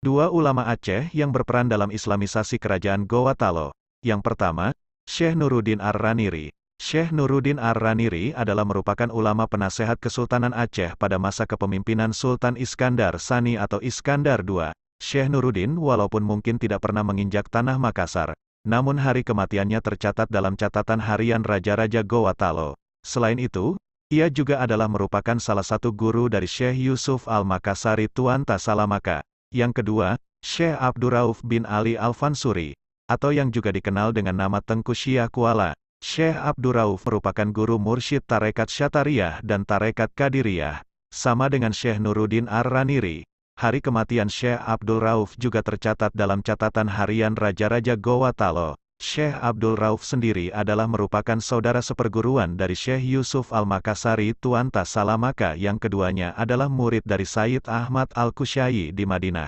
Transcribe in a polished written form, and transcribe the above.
Dua ulama Aceh yang berperan dalam islamisasi kerajaan Gorontalo. Yang pertama, Syekh Nuruddin Ar-Raniri. Syekh Nuruddin Ar-Raniri adalah merupakan ulama penasehat Kesultanan Aceh pada masa kepemimpinan Sultan Iskandar Sani atau Iskandar II. Syekh Nuruddin walaupun mungkin tidak pernah menginjak tanah Makassar, namun hari kematiannya tercatat dalam catatan harian Raja-Raja Gorontalo. Selain itu, ia juga adalah merupakan salah satu guru dari Syekh Yusuf Al-Makassari Tuan Tasalamaka. Yang kedua, Syekh Abdurrauf bin Ali Al-Fansuri, atau yang juga dikenal dengan nama Tengku Syiah Kuala. Syekh Abdurrauf merupakan guru mursyid Tarekat Syatariyah dan Tarekat Qadiriyah. Sama dengan Syekh Nuruddin Ar-Raniri, hari kematian Syekh Abdul Rauf juga tercatat dalam catatan harian Raja-Raja Gorontalo. Syekh Abdul Rauf sendiri adalah merupakan saudara seperguruan dari Syekh Yusuf Al-Makassari Tuan Tasalamaka, yang keduanya adalah murid dari Sayyid Ahmad Al-Kusyayi di Madinah.